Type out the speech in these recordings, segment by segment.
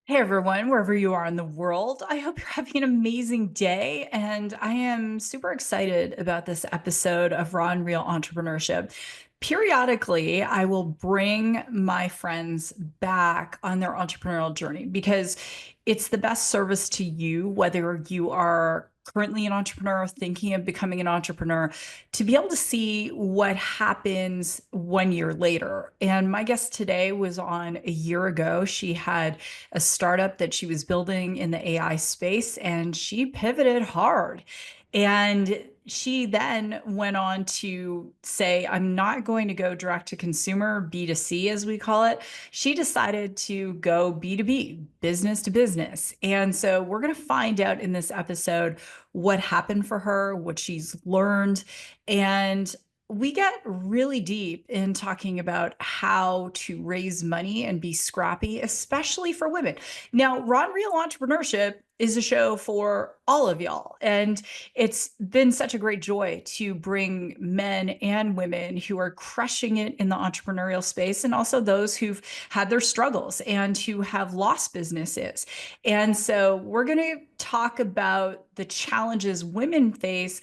Hey everyone, wherever you are in the world, I hope you're having an amazing day. And I am super excited about this episode of Raw and Real Entrepreneurship. Periodically, I will bring my friends back on their entrepreneurial journey because it's the best service to you, whether you are currently an entrepreneur, thinking of becoming an entrepreneur, to be able to see what happens 1 year later. And my guest today was on a year ago. She had a startup that she was building in the AI space, and she pivoted hard. And she then went on to say, I'm not going to go direct to consumer, B2C, as we call it. She decided to go B2B, business to business. And so we're going to find out in this episode what happened for her, what she's learned, and we get really deep in talking about how to raise money and be scrappy, especially for women. Now, Raw and Real Entrepreneurship is a show for all of y'all. And it's been such a great joy to bring men and women who are crushing it in the entrepreneurial space, and also those who've had their struggles and who have lost businesses. And so we're going to talk about the challenges women face,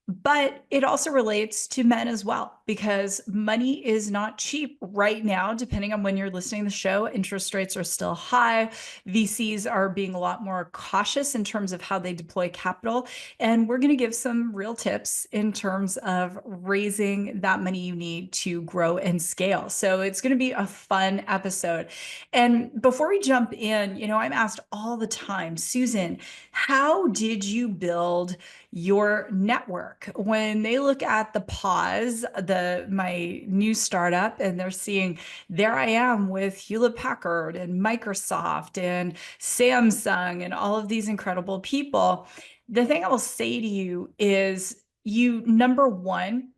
but it also relates to men as well, because money is not cheap right now, depending on when you're listening to the show. Interest rates are still high. VCs are being a lot more cautious in terms of how they deploy capital. And we're going to give some real tips in terms of raising that money you need to grow and scale. So it's going to be a fun episode. And before we jump in, I'm asked all the time, Susan, how did you build your network? When they look at the pause, my new startup, and they're seeing there I am with Hewlett Packard and Microsoft and Samsung and all of these incredible people, the thing I will say to you is, you, number one,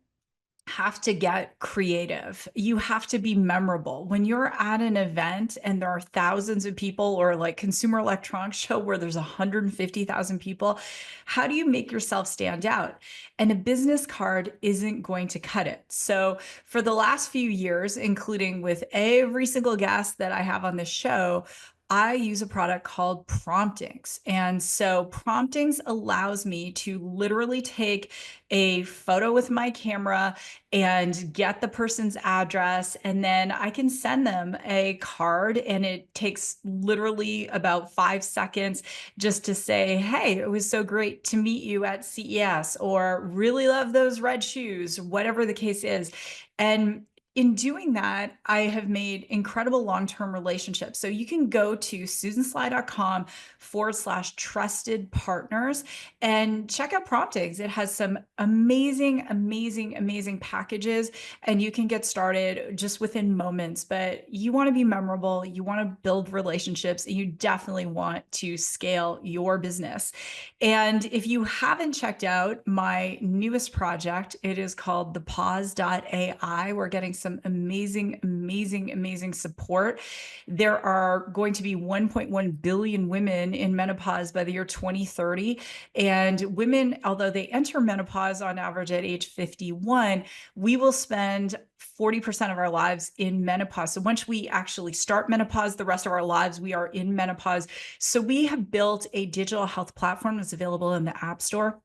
have to get creative. You have to be memorable. When you're at an event and there are thousands of people, or like Consumer Electronics Show where there's 150,000 people, how do you make yourself stand out? And a business card isn't going to cut it. So for the last few years, including with every single guest that I have on this show, I use a product called Promptings. And so Promptings allows me to literally take a photo with my camera and get the person's address, and then I can send them a card, and it takes literally about 5 seconds just to say, hey, it was so great to meet you at CES, or really love those red shoes, whatever the case is. And in doing that, I have made incredible long-term relationships. So you can go to susansly.com/trusted partners and check out Promptings. It has some amazing, amazing, amazing packages, and you can get started just within moments. But you want to be memorable, you want to build relationships, and you definitely want to scale your business. And if you haven't checked out my newest project, it is called the pause.ai. We're getting some amazing, amazing, amazing support. There are going to be 1.1 billion women in menopause by the year 2030. And women, although they enter menopause on average at age 51, we will spend 40% of our lives in menopause. So once we actually start menopause, the rest of our lives, we are in menopause. So we have built a digital health platform that's available in the App Store.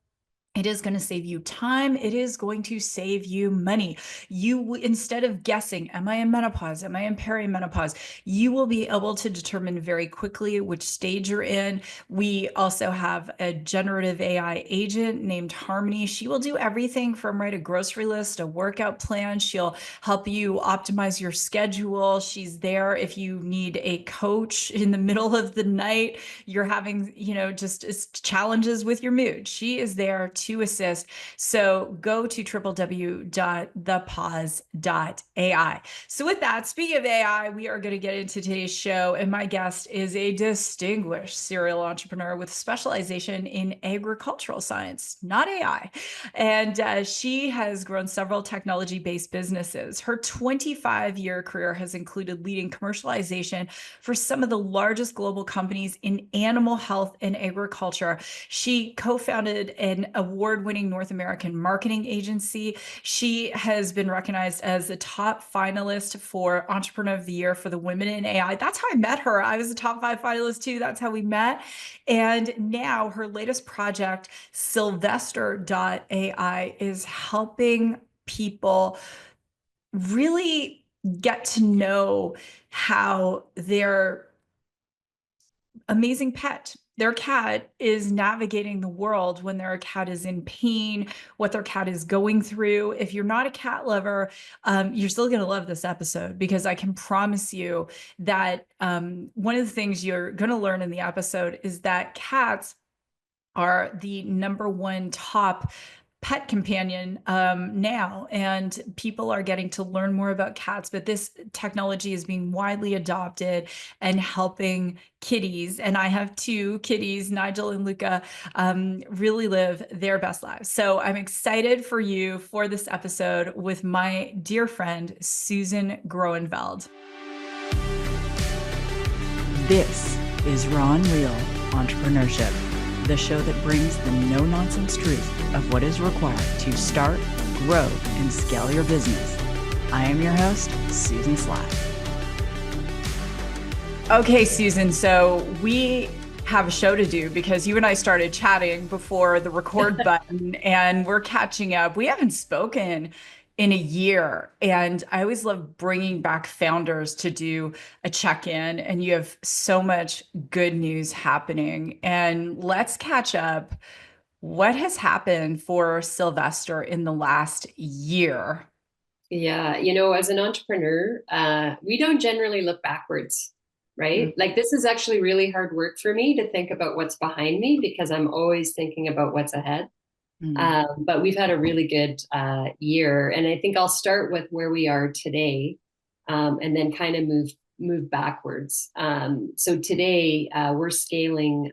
It is going to save you time. It is going to save you money. You, instead of guessing, am I in menopause? Am I in perimenopause? You will be able to determine very quickly which stage you're in. We also have a generative AI agent named Harmony. She will do everything from write a grocery list, a workout plan. She'll help you optimize your schedule. She's there if you need a coach in the middle of the night. You're having, just challenges with your mood. She is there to assist. So go to www.thepause.ai. So with that, speaking of AI, we are going to get into today's show. And my guest is a distinguished serial entrepreneur with specialization in agricultural science, not AI. And she has grown several technology-based businesses. Her 25-year career has included leading commercialization for some of the largest global companies in animal health and agriculture. She co-founded a award-winning North American marketing agency. She has been recognized as the top finalist for Entrepreneur of the Year for the Women in AI. That's how I met her. I was a top 5 finalist too. That's how we met. And now her latest project, Sylvester.ai, is helping people really get to know how their amazing pet, their cat, is navigating the world when their cat is in pain, what their cat is going through. If you're not a cat lover, you're still going to love this episode, because I can promise you that one of the things you're going to learn in the episode is that cats are the #1 top pet companion now, and people are getting to learn more about cats, but this technology is being widely adopted and helping kitties, and I have 2 kitties, Nigel and Luca, really live their best lives. So I'm excited for you for this episode with my dear friend Susan Groeneveld. This is Raw and Real Entrepreneurship, the show that brings the no-nonsense truth of what is required to start, grow, and scale your business. I am your host, Susan Slack. Okay, Susan, so we have a show to do, because you and I started chatting before the record button and we're catching up. We haven't spoken in a year, and I always love bringing back founders to do a check-in, and you have so much good news happening. And let's catch up. What has happened for Sylvester in the last year? Yeah, as an entrepreneur, we don't generally look backwards, right? Mm. Like, this is actually really hard work for me to think about what's behind me, because I'm always thinking about what's ahead. But we've had a really good year, and I think I'll start with where we are today, and then kind of move backwards. So today we're scaling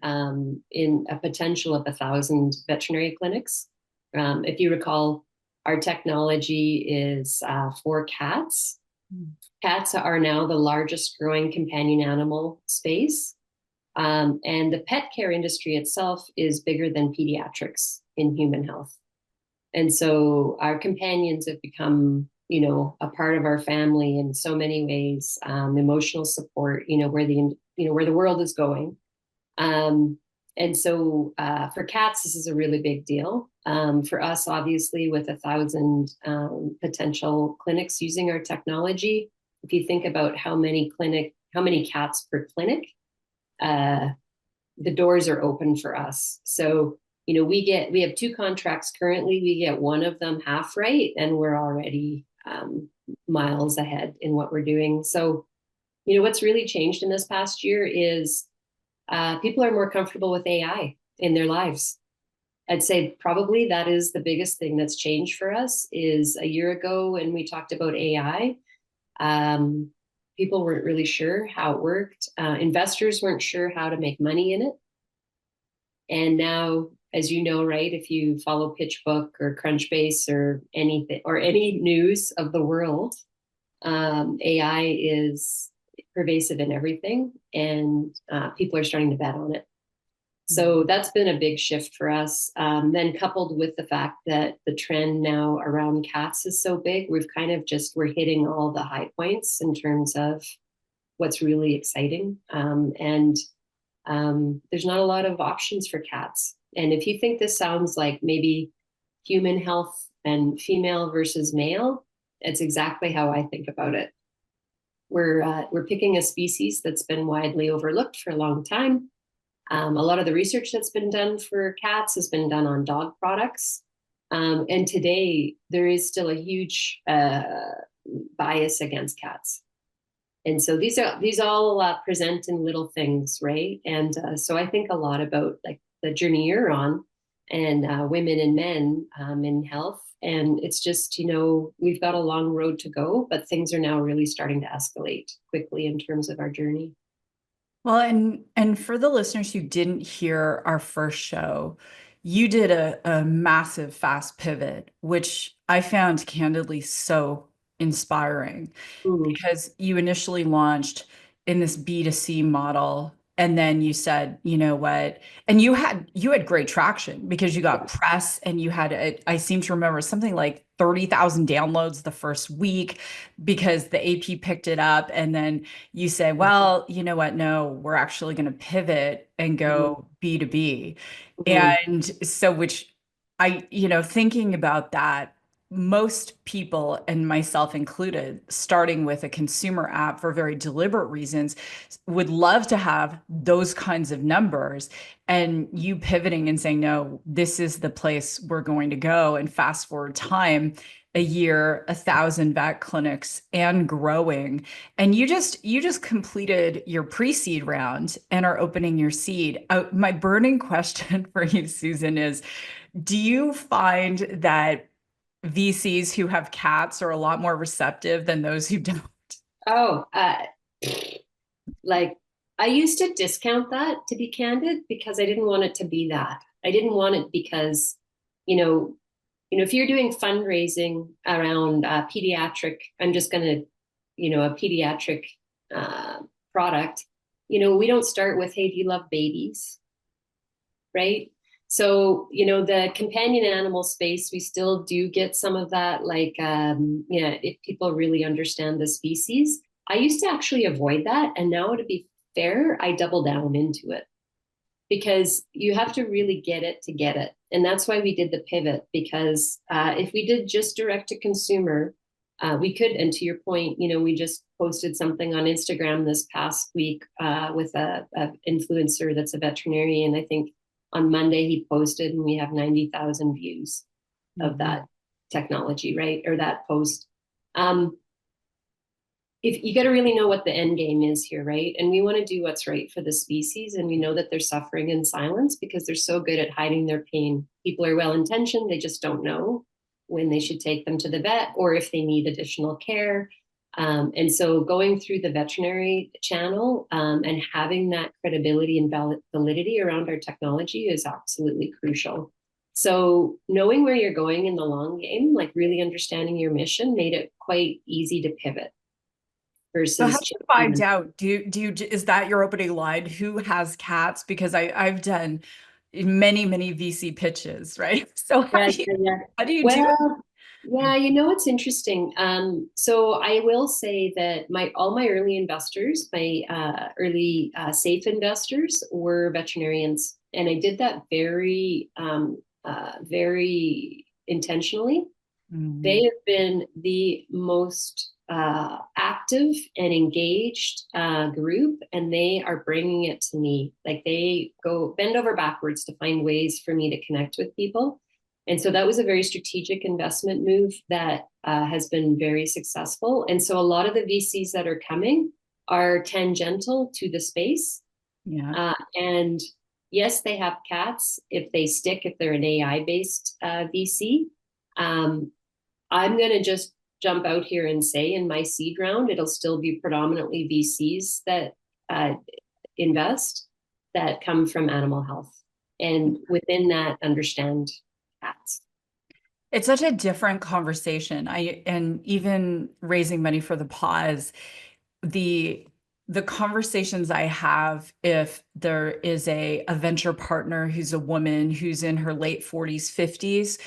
in a potential of 1,000 veterinary clinics. If you recall, our technology is for cats. Cats are now the largest growing companion animal space. And the pet care industry itself is bigger than pediatrics in human health. And so our companions have become, a part of our family in so many ways, emotional support, where the world is going. And so for cats, this is a really big deal. For us, obviously, with 1,000 potential clinics using our technology, if you think about how many cats per clinic, the doors are open for us. So, we have 2 contracts currently. We get one of them half right, and we're already miles ahead in what we're doing. So, what's really changed in this past year is people are more comfortable with AI in their lives. I'd say probably that is the biggest thing that's changed for us. Is a year ago when we talked about AI, people weren't really sure how it worked. Investors weren't sure how to make money in it. And now, as you know, right, if you follow PitchBook or Crunchbase or anything, or any news of the world, AI is pervasive in everything, and people are starting to bet on it. So that's been a big shift for us. Then coupled with the fact that the trend now around cats is so big, we're hitting all the high points in terms of what's really exciting. And there's not a lot of options for cats. And if you think this sounds like maybe human health and female versus male, it's exactly how I think about it. We're picking a species that's been widely overlooked for a long time. A lot of the research that's been done for cats has been done on dog products. And today there is still a huge bias against cats. And so these all present in little things, right? And so I think a lot about like the journey you're on, and women and men in health. And it's just, we've got a long road to go, but things are now really starting to escalate quickly in terms of our journey. Well, and for the listeners who didn't hear our first show, you did a massive fast pivot, which I found candidly so inspiring, Mm. because you initially launched in this B2C model And then you said, you know what? And you had great traction because you got press and you had I seem to remember something like 30,000 downloads the first week because the AP picked it up. And then you said, well, you know what? No, we're actually going to pivot and Mhm. go B2B. Mhm. And so, which thinking about that, most people, and myself included, starting with a consumer app for very deliberate reasons, would love to have those kinds of numbers. And you pivoting and saying, no, this is the place we're going to go. And fast forward time, a year, 1,000 vet clinics and growing. And you just completed your pre-seed round and are opening your seed. My burning question for you, Susan, is do you find that VCs who have cats are a lot more receptive than those who don't? Oh, like I used to discount that, to be candid, because I didn't want it to be that. I didn't want it because, you know, if you're doing fundraising around pediatric, I'm just going to, a pediatric uh, product, we don't start with, hey, do you love babies? Right? So, the companion animal space, we still do get some of that, like, yeah, if people really understand the species. I used to actually avoid that. And now, to be fair, I double down into it because you have to really get it to get it. And that's why we did the pivot, because if we did just direct to consumer, we could, and to your point, we just posted something on Instagram this past week with a influencer that's a veterinarian. I think on Monday he posted, and we have 90,000 views of Mhm. that technology, right? Or that post. Um, if you got to really know what the end game is here, right? And we want to do what's right for the species, and we know that they're suffering in silence because they're so good at hiding their pain. People are well intentioned, they just don't know when they should take them to the vet or if they need additional care. And so going through the veterinary channel and having that credibility and validity around our technology is absolutely crucial. So knowing where you're going in the long game, like really understanding your mission, made it quite easy to pivot So how versus do you changing find them. out? Is that your opening line? Who has cats? Because I've done many VC pitches, right? So Yeah, yeah, yeah. how do you do it? Well, yeah, it's interesting. So I will say that my all my early investors, my early safe investors, were veterinarians, and I did that very intentionally. They Mhm. have been the most active and engaged group, and they are bringing it to me. Like they go bend over backwards to find ways for me to connect with people. And so that was a very strategic investment move that has been very successful. And so a lot of the VCs that are coming are tangential to the space. Yeah. And yes, they have cats if they stick, if they're an AI based VC. Um, I'm going to just jump out here and say in my seed round, it'll still be predominantly VCs that uh, invest that come from animal health. And within that, understand cats. It's such a different conversation. And even raising money for the pause, the the conversations I have, if there is a venture partner who's a woman who's in her late 40s, 50s,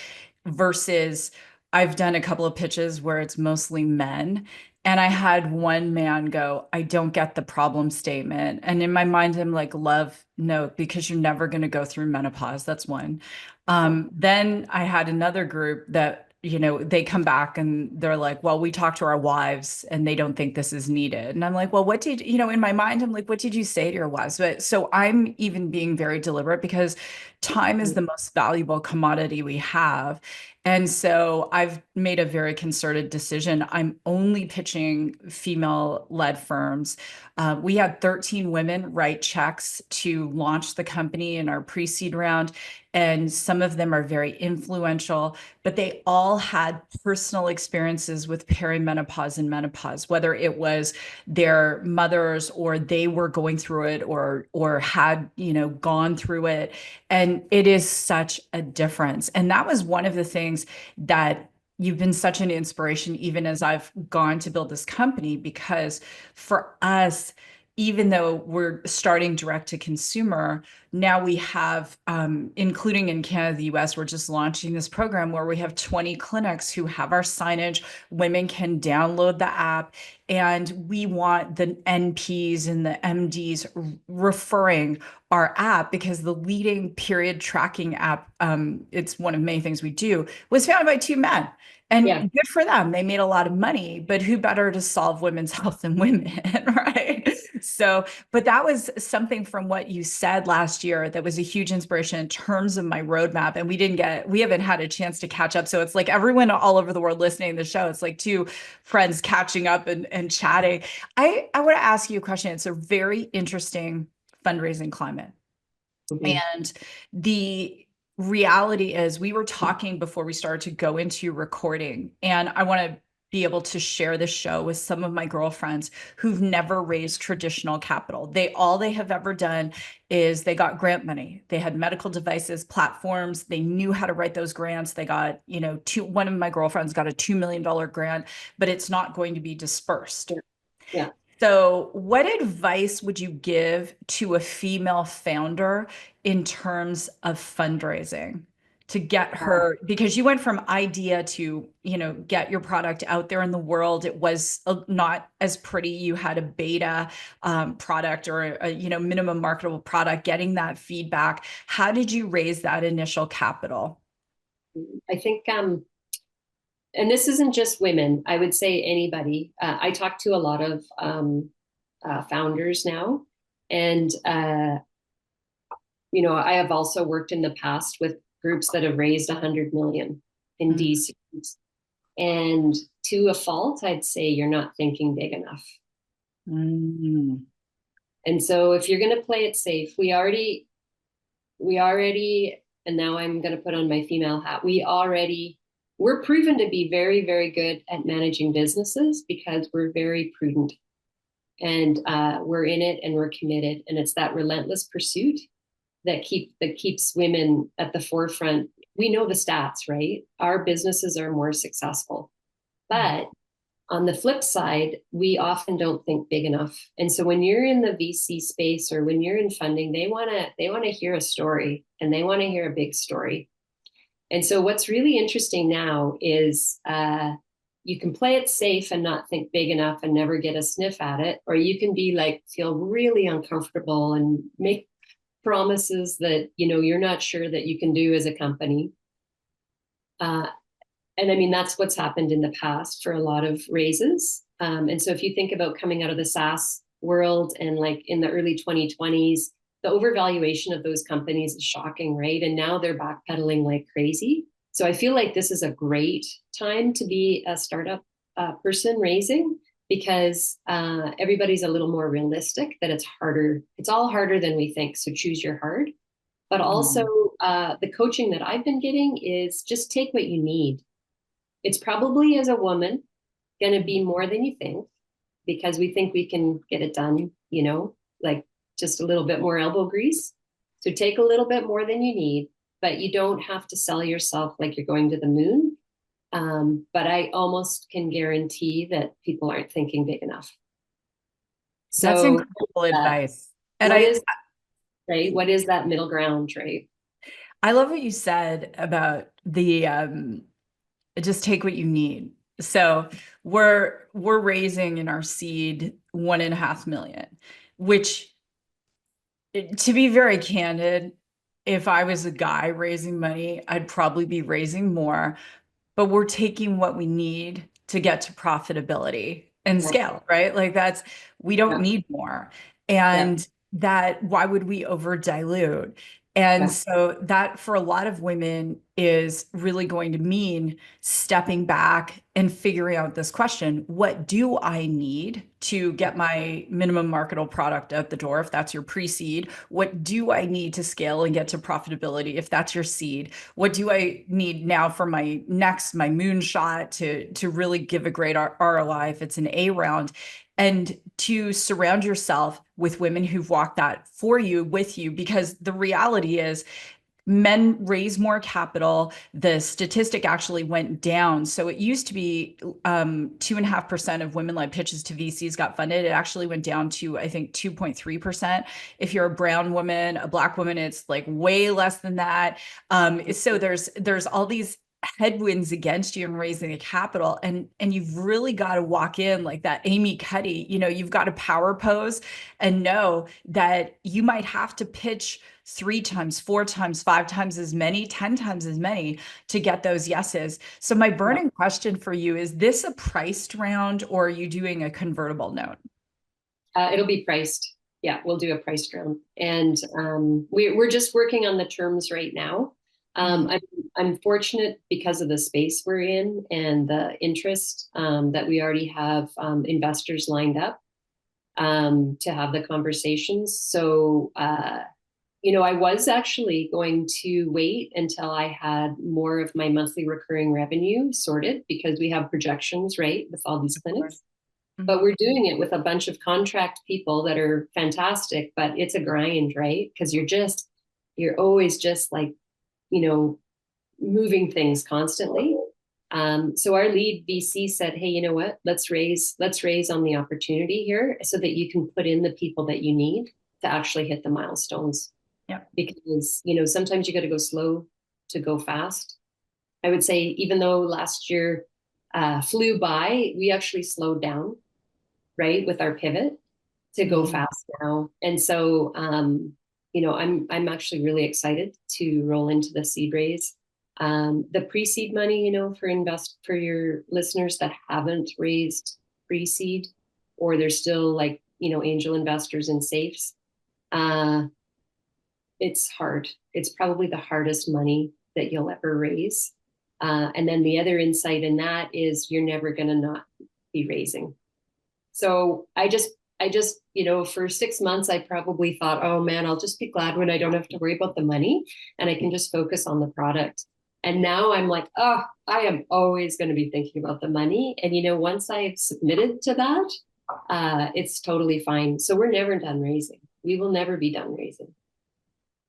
versus I've done a couple of pitches where it's mostly men. And I had one man go, I don't get the problem statement. And in my mind, I'm like, love, no, because you're never going to go through menopause. That's one. Then I had another group that, they come back and they're like, well, we talked to our wives and they don't think this is needed. And I'm like, well, in my mind, I'm like, what did you say to your wives? But so I'm even being very deliberate because time is the most valuable commodity we have. And so I've made a very concerted decision. I'm only pitching female-led firms. We had 13 women write checks to launch the company in our pre-seed round, and some of them are very influential, but they all had personal experiences with perimenopause and menopause, whether it was their mothers or they were going through it or had, gone through it. And it is such a difference. And that was one of the things that you've been such an inspiration, even as I've gone to build this company, because for us, even though we're starting direct to consumer, now we have, including in Canada, the US, we're just launching this program where we have 20 clinics who have our signage. Women can download the app, and we want the NPs and the MDs referring our app, because the leading period tracking app, it's one of many things we do, was founded by two men. Yeah. And good for them. They made a lot of money, but who better to solve women's health than women, right? So, but that was something from what you said last year that was a huge inspiration in terms of my roadmap. And we haven't had a chance to catch up. So it's like everyone all over the world listening to the show, it's like two friends catching up and chatting. I want to ask you a question. It's a very interesting fundraising climate. Mhm. And the reality is, we were talking before we started to go into recording, and I want to be able to share this show with some of my girlfriends who've never raised traditional capital. All they have ever done is they got grant money. They had medical devices platforms. They knew how to write those grants. They got, one of my girlfriends got a $2 million grant, but it's not going to be dispersed. Yeah. Yeah. So, what advice would you give to a female founder in terms of fundraising to get her, because you went from idea to, get your product out there in the world. It was not as pretty. You had a beta product, or a, minimum marketable product, getting that feedback. How did you raise that initial capital? I think and this isn't just women, I would say anybody. I talk to a lot of founders now. And, I have also worked in the past with groups that have raised 100 million in Mm. D-series. And to a fault, I'd say you're not thinking big enough. Mm. And so if you're going to play it safe, and now I'm going to put on my female hat, we're proven to be very, very good at managing businesses because we're very prudent, and we're in it and we're committed. And it's that relentless pursuit that keeps women at the forefront. We know the stats, right? Our businesses are more successful. But on the flip side, we often don't think big enough. And so when you're in the VC space, or when you're in funding, they want to hear a story, and they want to hear a big story. And so what's really interesting now is you can play it safe and not think big enough and never get a sniff at it, or you can be like, feel really uncomfortable and make promises that, you're not sure that you can do as a company. And I mean, that's what's happened in the past for a lot of raises. And so if you think about coming out of the SaaS world, and like in the early 2020s, the overvaluation of those companies is shocking, right? And now they're backpedaling like crazy. So I feel like this is a great time to be a startup person raising, because everybody's a little more realistic that it's harder. It's all harder than we think. So choose your hard. But also the coaching that I've been getting is just take what you need. It's probably, as a woman, going to be more than you think, because we think we can get it done, like just a little bit more elbow grease. So take a little bit more than you need, but you don't have to sell yourself like you're going to the moon. But I almost can guarantee that people aren't thinking big enough. That's So incredible advice. And what is right? What is that middle ground, right? I love what you said about the just take what you need. So we're raising in our seed 1.5 million, which, to be very candid, if I was a guy raising money, I'd probably be raising more, but we're taking what we need to get to profitability and Yeah. scale, right? Like we don't Yeah. need more. Yeah. And that, why would we over dilute? And Yeah. so that, for a lot of women, is really going to mean stepping back and figuring out this question: what do I need to get my minimum marketable product out the door, if that's your pre-seed? What do I need to scale and get to profitability, if that's your seed? What do I need now for my moonshot to really give a great ROI, if it's an A round? And to surround yourself with women who've walked that for you, with you, because the reality is, men raise more capital. The statistic actually went down. So it used to be 2.5% of women-led pitches to VCs got funded. It actually went down to, I think, 2.3%. If you're a brown woman, a black woman, it's like way less than that. So there's all these headwinds against you in raising the capital, and you've really got to walk in like that Amy Cuddy, you've got to power pose and know that you might have to pitch 3 times, 4 times, 5 times as many, 10 times as many to get those yeses. So my burning question for you is this a priced round, or are you doing a convertible note? It'll be priced. Yeah, we'll do a priced round, and we're just working on the terms right now. I'm fortunate because of the space we're in and the interest that we already have investors lined up to have the conversations. So, I was actually going to wait until I had more of my monthly recurring revenue sorted, because we have projections, right, with all these clinics. But we're doing it with a bunch of contract people that are fantastic, but it's a grind, right? Because you're always just like, moving things constantly. So our lead VC said, hey, you know what? Let's raise on the opportunity here so that you can put in the people that you need to actually hit the milestones. Yeah. Because, sometimes you got to go slow to go fast. I would say, even though last year flew by, we actually slowed down, right, with our pivot to go fast now. And so, I'm actually really excited to roll into the seed raise. The pre-seed money, for your listeners that haven't raised pre-seed, or they're still like, angel investors and safes, it's hard. It's probably the hardest money that you'll ever raise. And then the other insight in that is you're never going to not be raising. So I just, for 6 months, I probably thought, oh man, I'll just be glad when I don't have to worry about the money and I can just focus on the product. And now I'm like, oh, I am always going to be thinking about the money. And, once I've submitted to that, it's totally fine. So we're never done raising. We will never be done raising.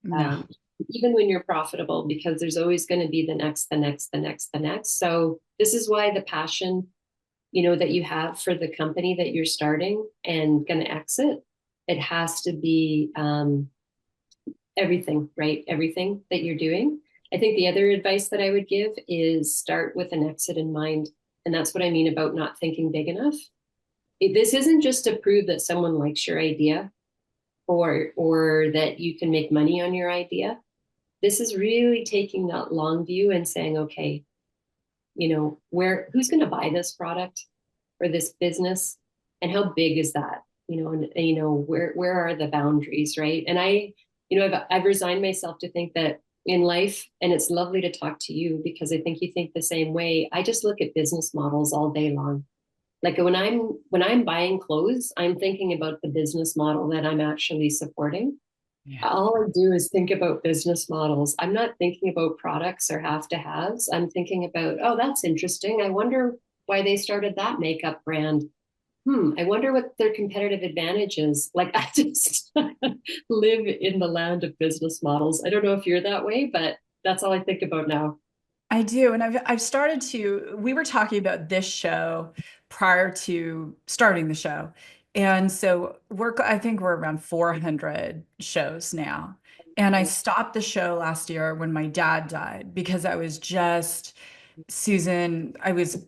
No. Even when you're profitable, because there's always going to be the next, the next, the next, the next. So this is why the passion, that you have for the company that you're starting and going to exit, it has to be everything, right? Everything that you're doing. I think the other advice that I would give is start with an exit in mind. And that's what I mean about not thinking big enough. This isn't just to prove that someone likes your idea or that you can make money on your idea. This is really taking that long view and saying, okay, who's going to buy this product or this business, and how big is that? Where are the boundaries, right? And I've resigned myself to think that in life, and it's lovely to talk to you because I think you think the same way. I just look at business models all day long. Like when I'm buying clothes, I'm thinking about the business model that I'm actually supporting. Yeah. All I do is think about business models. I'm not thinking about products or have to haves. I'm thinking about, oh, that's interesting. I wonder why they started that makeup brand. I wonder what their competitive advantage is. Like, I just live in the land of business models. I don't know if you're that way, but that's all I think about now. I do. And I've started we were talking about this show prior to starting the show. And so I think we're around 400 shows now. And I stopped the show last year when my dad died because I was just, Susan, I was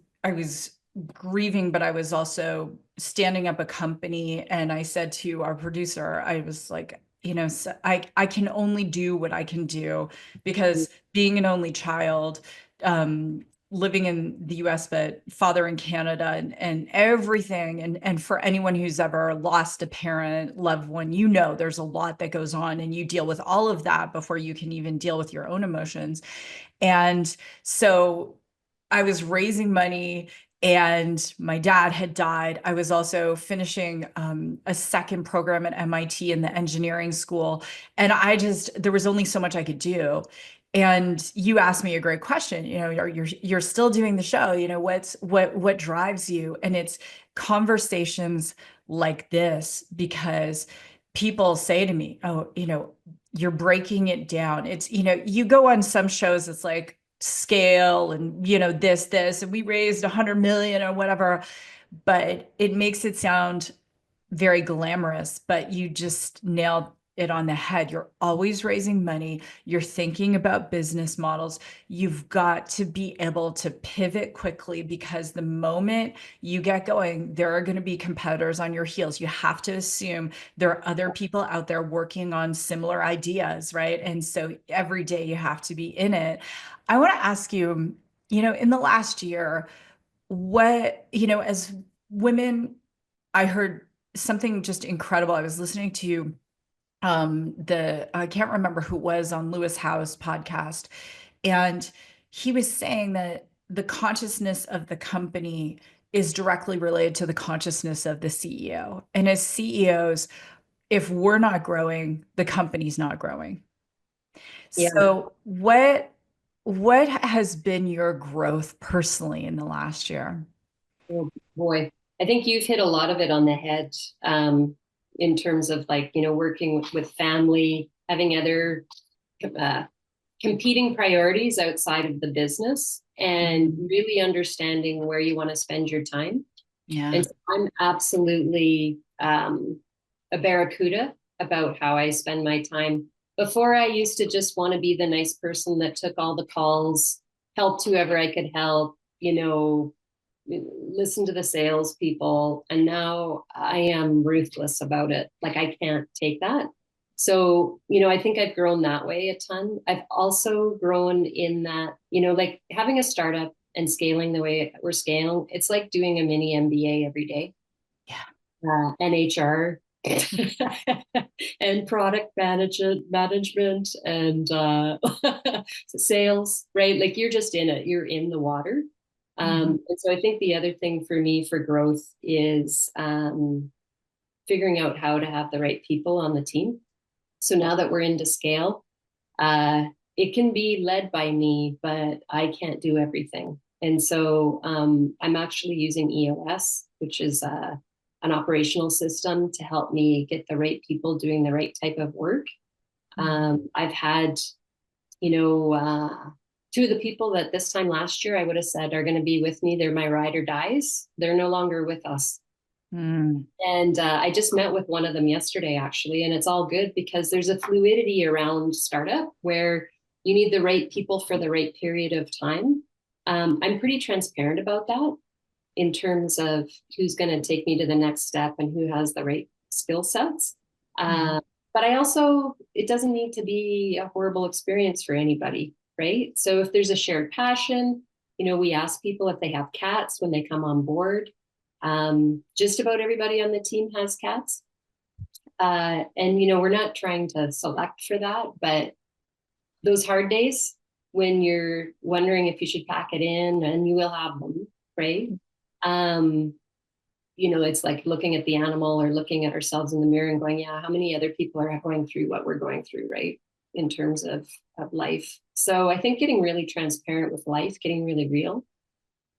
grieving, but I was also standing up a company. And I said to our producer, I was like, so I can only do what I can do, because being an only child, living in the US, but father in Canada, and everything. And for anyone who's ever lost a parent, loved one, there's a lot that goes on, and you deal with all of that before you can even deal with your own emotions. And so I was raising money, and my dad had died. I was also finishing a second program at MIT in the engineering school. And there was only so much I could do. And you asked me a great question, you're still doing the show, what drives you? And it's conversations like this, because people say to me, oh, you're breaking it down. It's, you go on some shows, it's like scale and, this, and we raised 100 million or whatever, but it makes it sound very glamorous, but you just nailed it on the head. You're always raising money. You're thinking about business models. You've got to be able to pivot quickly because the moment you get going, there are going to be competitors on your heels. You have to assume there are other people out there working on similar ideas, right? And so every day you have to be in it. I want to ask you, in the last year, as women, I heard something just incredible. I was listening to the I can't remember who it was on Lewis Howe's podcast, and he was saying that the consciousness of the company is directly related to the consciousness of the CEO. And as CEOs, if we're not growing, the company's not growing. Yeah. So what has been your growth personally in the last year? Oh boy. I think you've hit a lot of it on the head, in terms of like, working with family, having other uh, competing priorities outside of the business, and really understanding where you want to spend your time. Yeah. And so I'm absolutely a barracuda about how I spend my time. Before, I used to just want to be the nice person that took all the calls, helped whoever I could help, listen to the salespeople. And now I am ruthless about it. Like, I can't take that. So, I think I've grown that way a ton. I've also grown in that, like having a startup and scaling the way we're scaling, it's like doing a mini MBA every day. Yeah. And HR and product management and sales, right? Like, you're just in it, you're in the water. And so I think the other thing for me for growth is figuring out how to have the right people on the team. So now that we're into scale, it can be led by me, but I can't do everything. And so I'm actually using EOS, which is an operational system to help me get the right people doing the right type of work. I've had, two of the people that this time last year I would have said are going to be with me. They're my ride or dies. They're no longer with us. And I just met with one of them yesterday, actually, and it's all good because there's a fluidity around startup where you need the right people for the right period of time. I'm pretty transparent about that in terms of who's going to take me to the next step and who has the right skill sets. But I also, it doesn't need to be a horrible experience for anybody, right? So if there's a shared passion, we ask people if they have cats when they come on board. Just about everybody on the team has cats. And, we're not trying to select for that, but those hard days when you're wondering if you should pack it in, and you will have them, right? It's like looking at the animal or looking at ourselves in the mirror and going, yeah, how many other people are going through what we're going through, right? In terms of life. So I think getting really transparent with life, getting really real.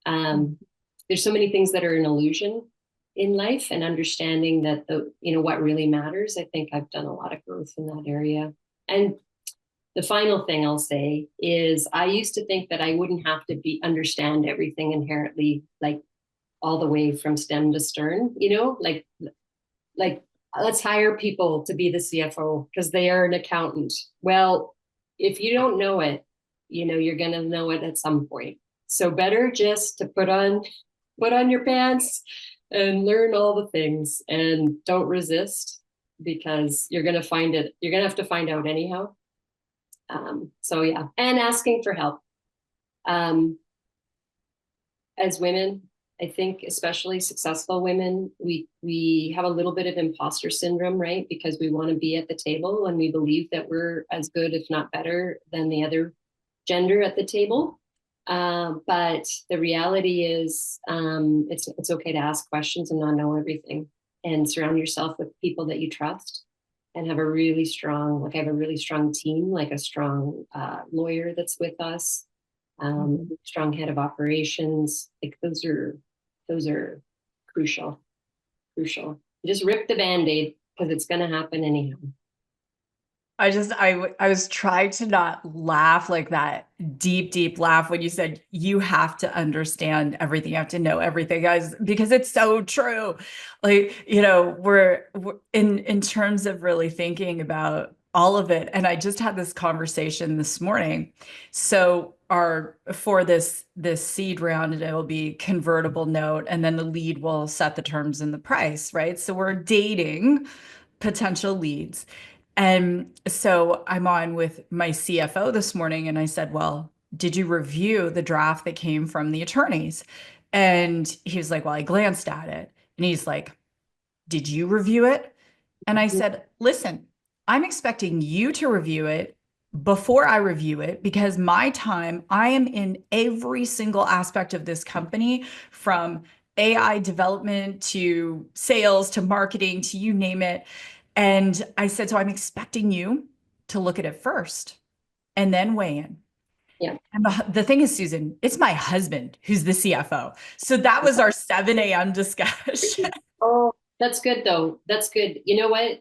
There's so many things that are an illusion in life, and understanding that what really matters. I think I've done a lot of growth in that area. And the final thing I'll say is I used to think that I wouldn't have to understand everything inherently, like all the way from stem to stern, like let's hire people to be the CFO because they are an accountant. Well, if you don't know it, you're going to know it at some point. So better just to put on your pants and learn all the things, and don't resist, because you're going to find it. You're going to have to find out anyhow. So yeah, and asking for help. As women, I think especially successful women, we have a little bit of imposter syndrome, right? Because we want to be at the table and we believe that we're as good, if not better, than the other gender at the table. But the reality is, it's okay to ask questions and not know everything, and surround yourself with people that you trust, and have a really strong, I have a really strong team, like a strong lawyer that's with us, strong head of operations. Like those are crucial. You just rip the Band-Aid because it's going to happen anyhow. I was trying to not laugh like that deep laugh when you said you have to understand everything, you have to know everything, guys, because it's so true. Like, we're in terms of really thinking about all of it. And I just had this conversation this morning. So our for this seed round, it will be convertible note, and then the lead will set the terms and the price, right? So we're dating potential leads. And so I'm on with my CFO this morning, and I said, well, did you review the draft that came from the attorneys? And he was like, well, I glanced at it. And he's like, did you review it? And I said, listen, I'm expecting you to review it before I review it because my time, I am in every single aspect of this company from AI development to sales to marketing to you name it. And I said, so I'm expecting you to look at it first and then weigh in. Yeah. And the thing is, Susan, it's my husband who's the CFO. So that was our 7 a.m. discussion. Oh, that's good though. That's good. You know what?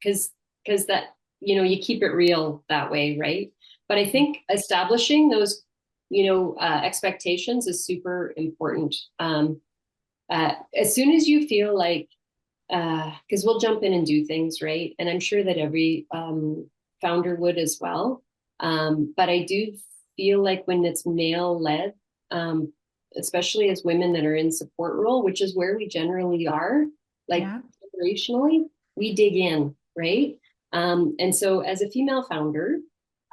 Because that, you keep it real that way, right? But I think establishing those, expectations is super important. As soon as you feel like, because we'll jump in and do things, right? And I'm sure that every founder would as well. But I do feel like when it's male led, especially as women that are in support role, which is where we generally are, like Yeah. operationally, we dig in, right? And so as a female founder,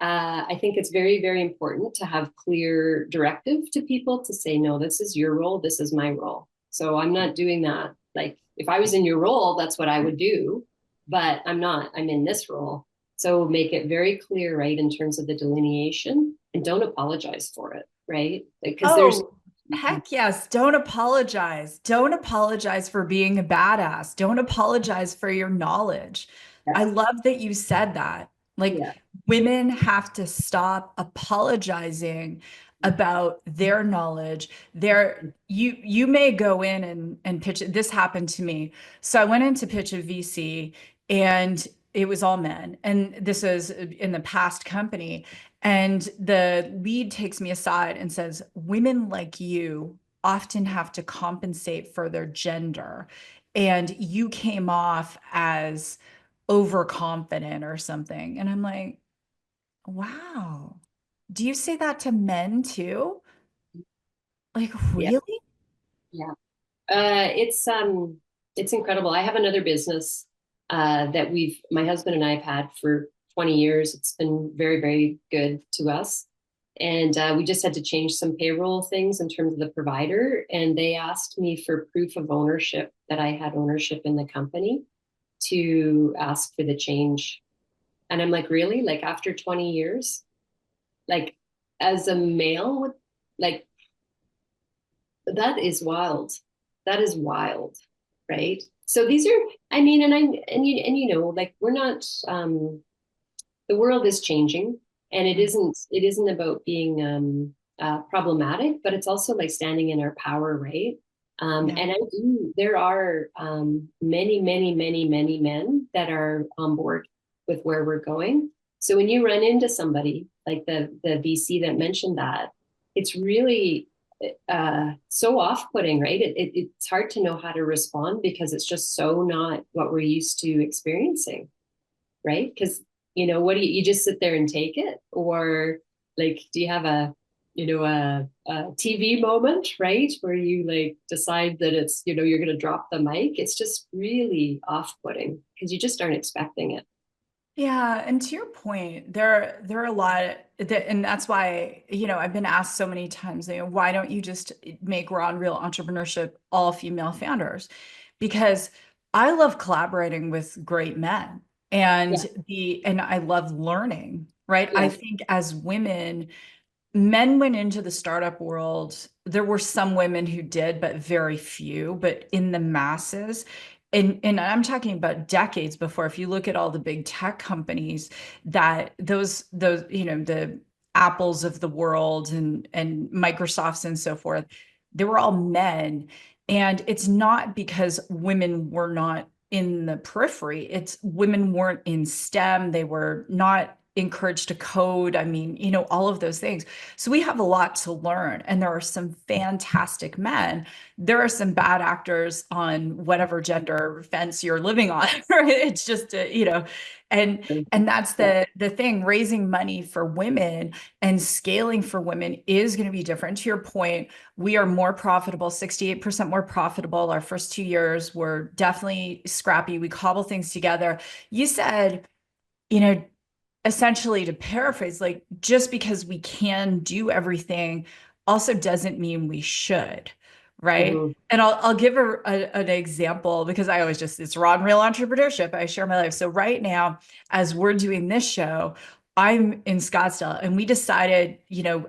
I think it's very, very important to have clear directive to people to say, no, this is your role, this is my role. So I'm not doing that. Like if I was in your role, that's what I would do, but I'm not, I'm in this role. So make it very clear, right, in terms of the delineation and don't apologize for it, right? Because there's, Oh, heck yes. Don't apologize. Don't apologize for being a badass. Don't apologize for your knowledge. I yes, love that you said that. Like, yeah, women have to stop apologizing about their knowledge. You may go in and pitch it. This happened to me. So I went in to pitch a VC and it was all men. And this was in the past company. And the lead takes me aside and says, women like you often have to compensate for their gender. And you came off as overconfident or something. And I'm like, wow. Do you say that to men too? Like, yeah, really? yeah. It's incredible. I have another business that my husband and I have had for 20 years. It's been very, very good to us. And we just had to change some payroll things in terms of the provider. And they asked me for proof of ownership that I had ownership in the company to ask for the change. And I'm like, really? Like after 20 years? Like as a male with like that is wild. That is wild, right? So these are, I mean, like we're not. The world is changing, and it isn't about being problematic, but it's also like standing in our power, right? Yeah. And I do. There are many, many, many, many men that are on board with where we're going. So when you run into somebody like the VC that mentioned that, it's really so off-putting, right? It's hard to know how to respond because it's just so not what we're used to experiencing, right? Because what do you just sit there and take it, or like do you have a TV moment, right, where you like decide that it's you're going to drop the mic? It's just really off-putting because you just aren't expecting it. Yeah, and to your point, there are a lot that, and that's why, I've been asked so many times, why don't you just make Raw and Real Entrepreneurship all female founders? Because I love collaborating with great men Yeah, and I love learning, right? I yeah, think as women, men went into the startup world. There were some women who did, but very few. But in the masses, and I'm talking about decades before, if you look at all the big tech companies that those, the Apples of the world and Microsofts and so forth, they were all men. And it's not because women were not in the periphery. It's women weren't in STEM. They were not encouraged to code. I mean, all of those things. So we have a lot to learn. And there are some fantastic men. There are some bad actors on whatever gender fence you're living on. Right? It's just, and that's the thing. Raising money for women and scaling for women is going to be different. To your point, we are more profitable, 68% more profitable. Our first 2 years were definitely scrappy. We cobble things together. You said, you know, essentially, to paraphrase, like, just because we can do everything also doesn't mean we should, right? Mhm. And I'll give an example, because I always just, it's raw and real entrepreneurship. I share my life. So right now, as we're doing this show, I'm in Scottsdale, and we decided,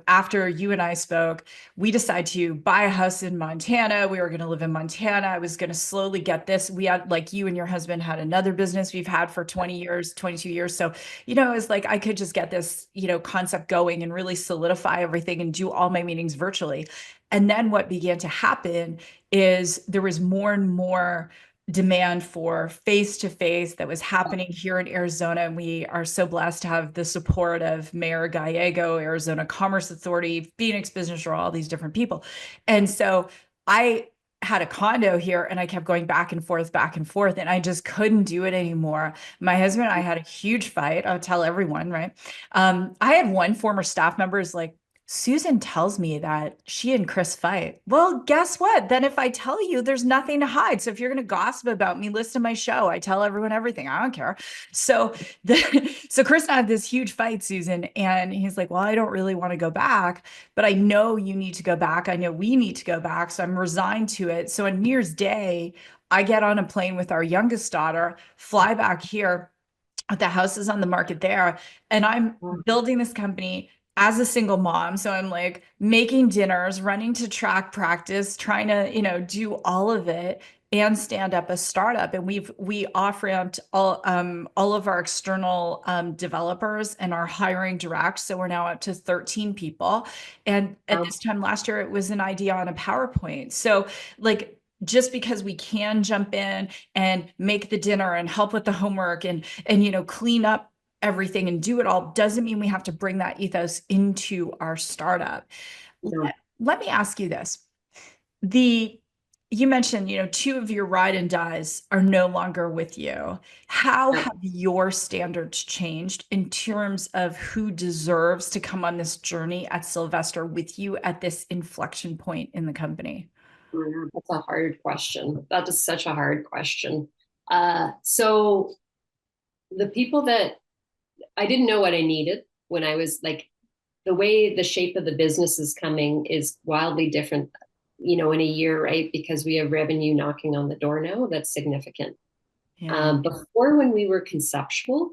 after you and I spoke, we decided to buy a house in Montana. We were going to live in Montana. I was going to slowly get this. We had, like, you and your husband had another business we've had for 20 years, 22 years. So, it was like I could just get this, concept going and really solidify everything and do all my meetings virtually. And then what began to happen is there was more and more demand for face to face that was happening here in Arizona. And we are so blessed to have the support of Mayor Gallego, Arizona Commerce Authority, Phoenix Business Bureau, all these different people. And so I had a condo here, and I kept going back and forth, and I just couldn't do it anymore. My husband and I had a huge fight. I'll tell everyone, right? I had one former staff member is like, Susan tells me that she and Chris fight. Well, guess what? Then if I tell you, there's nothing to hide. So if you're going to gossip about me, listen to my show. I tell everyone everything. I don't care. So so Chris and I had this huge fight, Susan, and he's like, well, I don't really want to go back, but I know you need to go back. I know we need to go back. So I'm resigned to it. So on New Year's Day, I get on a plane with our youngest daughter, fly back here. The house is on the market there, and I'm building this company as a single mom. So I'm like making dinners, running to track practice, trying to, do all of it and stand up a startup. And we off ramped all of our external developers and are hiring direct. So we're now up to 13 people. And at this time last year, it was an idea on a PowerPoint. So, like, just because we can jump in and make the dinner and help with the homework and clean up everything and do it all doesn't mean we have to bring that ethos into our startup. Let me ask you this. You mentioned, two of your ride and dies are no longer with you. How have your standards changed in terms of who deserves to come on this journey at Sylvester with you at this inflection point in the company? That's a hard question. That is such a hard question. So the people that I didn't know what I needed when I was like, the way the shape of the business is coming is wildly different, in a year, right? Because we have revenue knocking on the door now that's significant. Yeah. Before, when we were conceptual,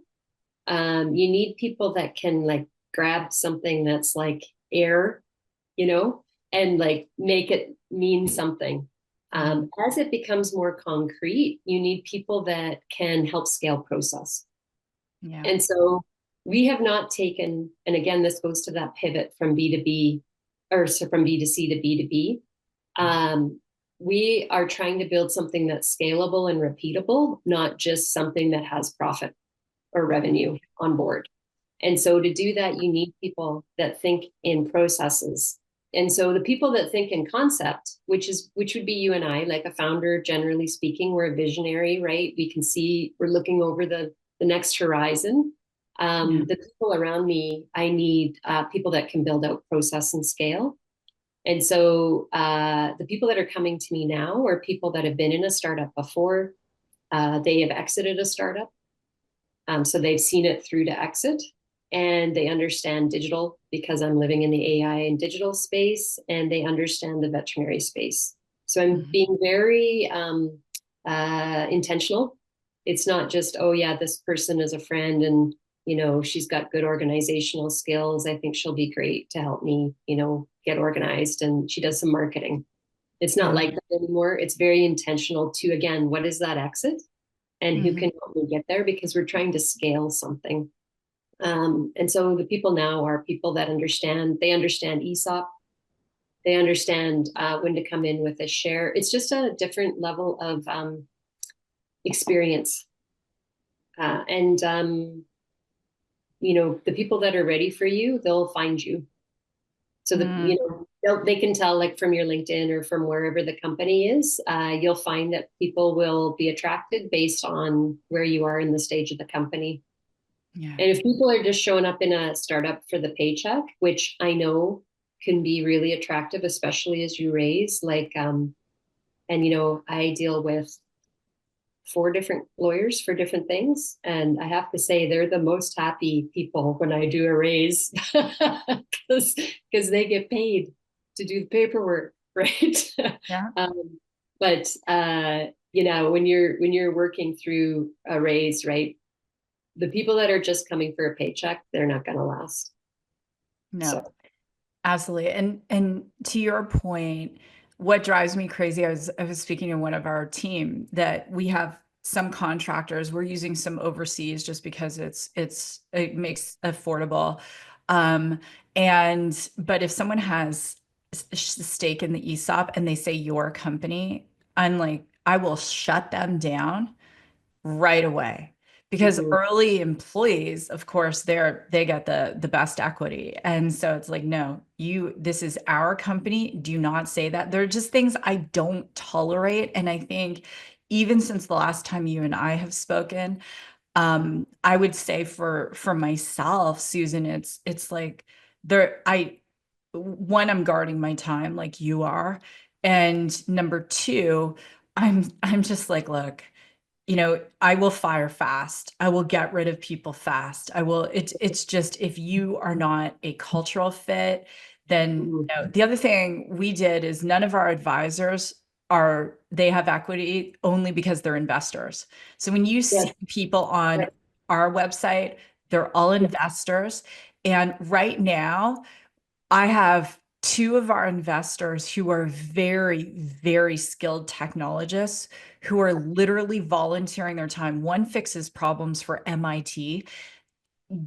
you need people that can like grab something that's like air, and like make it mean something. As it becomes more concrete, you need people that can help scale process. Yeah. And so we have not taken, and again, this goes to that pivot from B2B, or so from B2C to B2B. We are trying to build something that's scalable and repeatable, not just something that has profit or revenue on board. And so to do that, you need people that think in processes. And so the people that think in concept, which would be you and I, like a founder, generally speaking, we're a visionary, right? We can see, we're looking over the next horizon. The people around me, I need people that can build out process and scale. And so the people that are coming to me now are people that have been in a startup before. They have exited a startup. So they've seen it through to exit, and they understand digital because I'm living in the AI and digital space, and they understand the veterinary space. So I'm being very intentional. It's not just, oh yeah, this person is a friend and, she's got good organizational skills. I think she'll be great to help me, get organized, and she does some marketing. It's not like that anymore. It's very intentional to, again, what is that exit? And who can help me get there, because we're trying to scale something. And so the people now are people that understand ESOP. They understand when to come in with a share. It's just a different level of experience. And the people that are ready for you, they'll find you. So Mm, they can tell, like, from your LinkedIn or from wherever the company is, you'll find that people will be attracted based on where you are in the stage of the company. yeah. And if people are just showing up in a startup for the paycheck, which I know can be really attractive, especially as you raise, I deal with 4 different lawyers for different things. And I have to say, they're the most happy people when I do a raise because they get paid to do the paperwork, right? Yeah. But when you're working through a raise, right? The people that are just coming for a paycheck, they're not going to last. No. So, Absolutely. And to your point, what drives me crazy, I was speaking to one of our team that we have some contractors, we're using some overseas just because it makes affordable. Um, and but if someone has a stake in the ESOP and they say your company, I'm like, I will shut them down right away, because mhm. early employees, of course, they get the best equity. And so it's like, no, this is our company, do not say that. There are just things I don't tolerate. And I think even since the last time you and I have spoken, I would say for myself, Susan, it's like there I one, I'm guarding my time like you are, and number two, I'm just like, look, I will fire fast. I will get rid of people fast. It's just, if you are not a cultural fit, then Mhm. no. The other thing we did is none of our advisors they have equity only because they're investors. So when you Yes. see people on Right. our website, they're all Yeah. investors. And right now, I have two of our investors who are very, very skilled technologists who are literally volunteering their time. One fixes problems for MIT,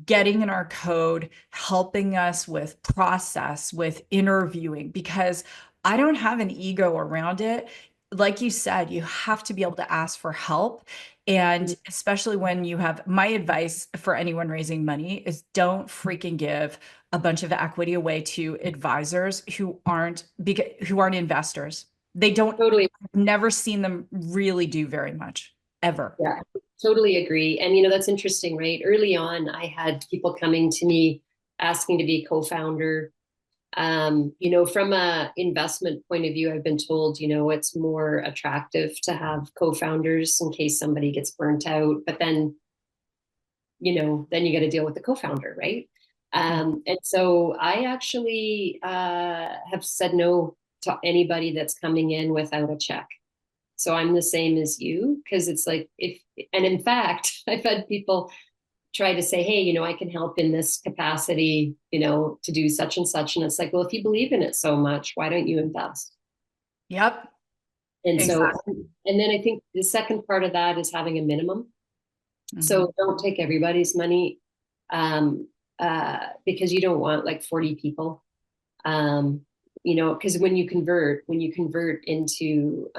getting in our code, helping us with process, with interviewing, because I don't have an ego around it. Like you said, you have to be able to ask for help. And especially when you have, my advice for anyone raising money is don't freaking give a bunch of equity away to advisors who aren't investors. They don't, Totally. I've never seen them really do very much, ever. Yeah, totally agree. And that's interesting, right? Early on, I had people coming to me asking to be co-founder. From a investment point of view, I've been told, it's more attractive to have co-founders in case somebody gets burnt out. But then you got to deal with the co-founder, right? Yeah. And so I actually have said no to anybody that's coming in without a check. So I'm the same as you, because it's like, and in fact, I've had people try to say, hey, I can help in this capacity, to do such and such. And it's like, well, if you believe in it so much, why don't you invest? Yep. And so, Exactly. and then I think the second part of that is having a minimum. Mhm. So don't take everybody's money, um, because you don't want like 40 people. Um, because when you convert into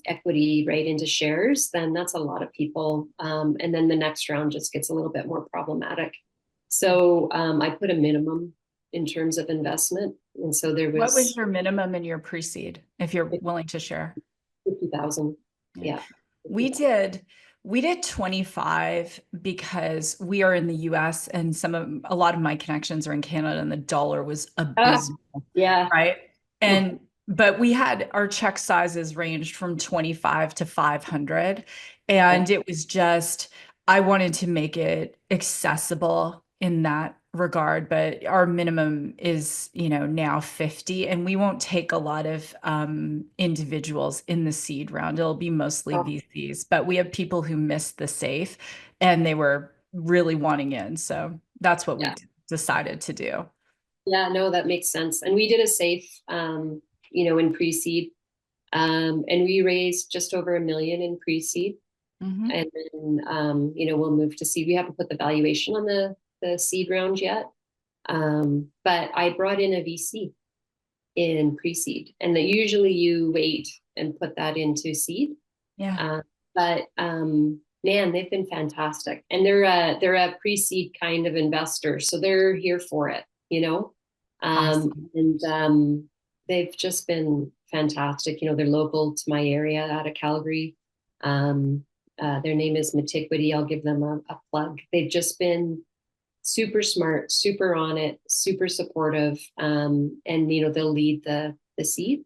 equity, right, into shares, then that's a lot of people. And then the next round just gets a little bit more problematic. So I put a minimum in terms of investment. And so there What was was your minimum in your pre-seed, if you're willing to share? 50,000. Yeah. Yeah. We 50,000. did we did 25 because we are in the US and a lot of my connections are in Canada and the dollar was Ah, abysmal, yeah. right? And but we had our check sizes ranged from 25 to 500, Yeah. and it was just, I wanted to make it accessible in that regard, but our minimum is, now 50, and we won't take a lot of individuals in the seed round. It'll be mostly Oh, VCs, but we have people who missed the safe and they were really wanting in. So that's what we yeah. decided to do. Yeah, no, that makes sense. And we did a safe, in pre-seed, and we raised just over 1 million in pre-seed. Mhm. And then, we'll move to seed. We haven't put the valuation on the seed round yet. But I brought in a VC in pre-seed, and that usually you wait and put that into seed. Yeah. Uh, But man, they've been fantastic, and they're a pre-seed kind of investor, so they're here for it, you know. Awesome. And they've just been fantastic. You know, they're local to my area out of Calgary. Their name is Metiquity. I'll give them a plug. They've just been super smart, super on it, super supportive, and you know they'll lead the seed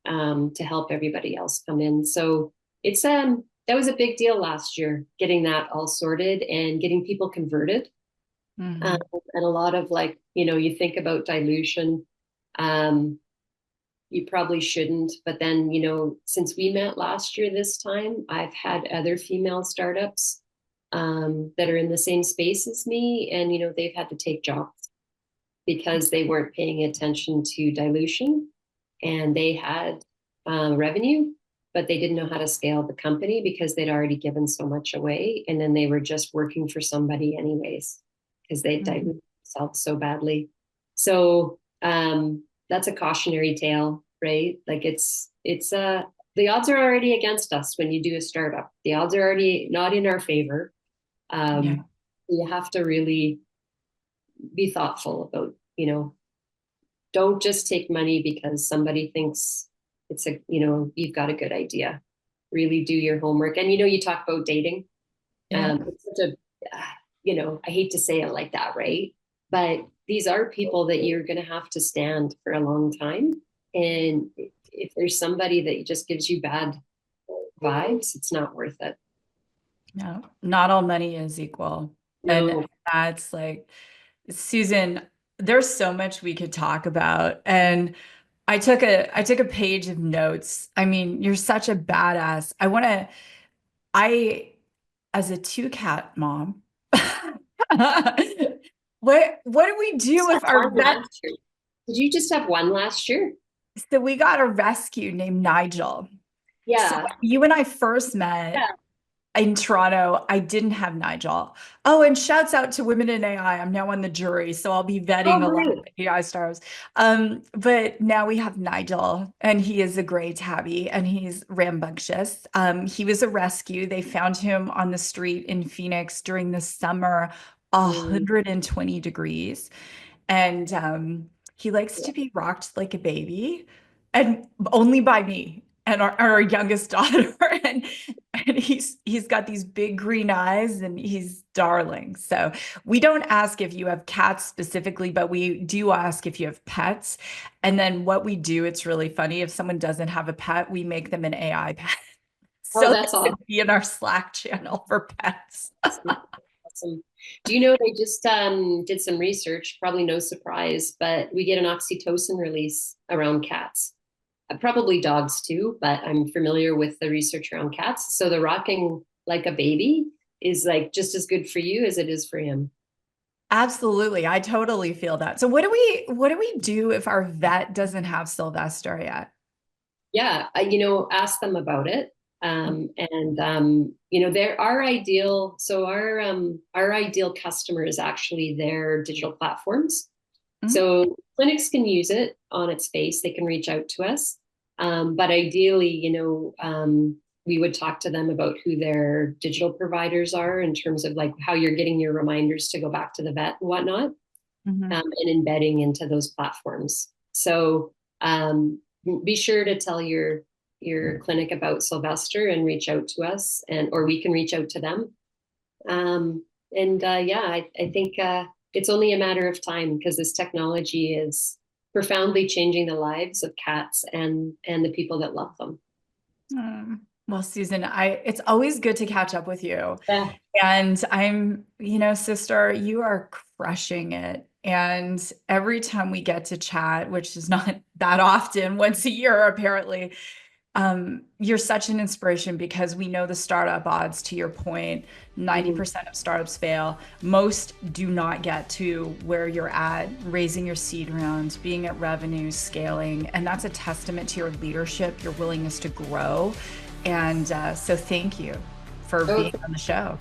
to help everybody else come in. So it's that was a big deal last year, getting that all sorted and getting people converted. Mm-hmm. And a lot of like, you know, you think about dilution, um, you probably shouldn't, but then, you know, since we met last year this time, I've had other female startups that are in the same space as me, and you know, they've had to take jobs because they weren't paying attention to dilution, and they had revenue, but they didn't know how to scale the company because they'd already given so much away. And then they were just working for somebody anyways, because they diluted themselves so badly. So that's a cautionary tale, right? Like it's the odds are already against us when you do a startup. The odds are already not in our favor. Yeah. You have to really be thoughtful about, you know, don't just take money because somebody thinks it's a, you know, you've got a good idea. Really do your homework. And, you know, you talk about dating. Yeah. It's such a, you know, I hate to say it like that, right? But these are people that you're going to have to stand for a long time. And if there's somebody that just gives you bad vibes, it's not worth it. No, not all money is equal. And No. that's like, Susan, there's so much we could talk about. And I took a page of notes. I mean, you're such a badass. I as a two cat mom, what do we do Just with had our one vet? last year. Did you just have one last year? So we got a rescue named Nigel. So Yeah. when you and I first met Yeah. in Toronto, I didn't have Nigel. Oh, and shouts out to Women in AI. I'm now on the jury, so I'll be Oh, vetting a lot of great. AI stars. But now we have Nigel, and he is a gray tabby, and he's rambunctious. He was a rescue. They found him on the street in Phoenix during the summer, Mm, 120 degrees. And he likes yeah. to be rocked like a baby, and only by me and our youngest daughter. And he's got these big green eyes, and he's darling. So we don't ask if you have cats specifically, but we do ask if you have pets. And then what we do, it's really funny. If someone doesn't have a pet, we make them an AI pet. Oh, So they that's can awesome. be in our Slack channel for pets. Awesome. Do you know they just did some research, probably no surprise, but we get an oxytocin release around cats. Probably dogs too, but I'm familiar with the research around cats. So the rocking like a baby is like just as good for you as it is for him. Absolutely. I totally feel that. So what do we do if our vet doesn't have Sylvester yet? Yeah, you know, ask them about it. And you know, they're our ideal. So our ideal customer is actually their digital platforms. Mhm. So clinics can use it on its face. They can reach out to us. But ideally, you know, we would talk to them about who their digital providers are in terms of like how you're getting your reminders to go back to the vet and whatnot, Mhm. and embedding into those platforms. So be sure to tell your clinic about Sylvester and reach out to us, and or we can reach out to them. And yeah, I think it's only a matter of time because this technology is profoundly changing the lives of cats and the people that love them. Well, Susan, it's always good to catch up with you. Yeah. And sister, you are crushing it. And every time we get to chat, which is not that often, once a year, apparently, you're such an inspiration because we know the startup odds, to your point, Mhm. 90% of startups fail. Most do not get to where you're at, raising your seed rounds, being at revenue, scaling. And that's a testament to your leadership, your willingness to grow. And so thank you for Oh, being on the show.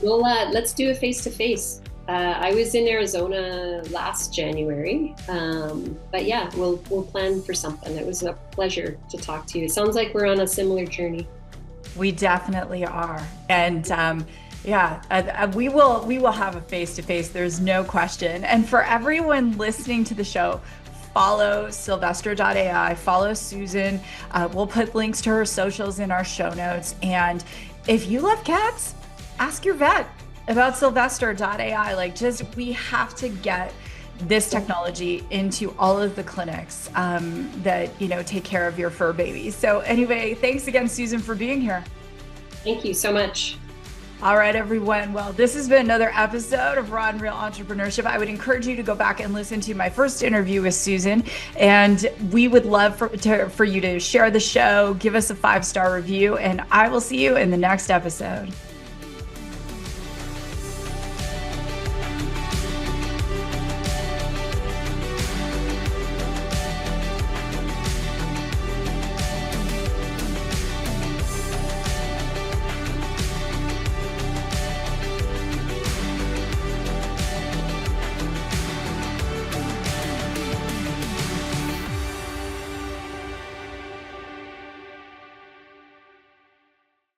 well, let's do a face to face. I was in Arizona last January, but yeah, we'll plan for something. It was a pleasure to talk to you. It sounds like we're on a similar journey. We definitely are. And yeah, we will have a face-to-face. There's no question. And for everyone listening to the show, follow Sylvester.ai, follow Susan. We'll put links to her socials in our show notes. And if you love cats, ask your vet about Sylvester.ai. Like, just we have to get this technology into all of the clinics that take care of your fur babies. So anyway, thanks again, Susan, for being here. Thank you so much. All right, everyone. Well, this has been another episode of Raw and Real Entrepreneurship. I would encourage you to go back and listen to my first interview with Susan. And we would love for you to share the show, give us a 5-star review, and I will see you in the next episode.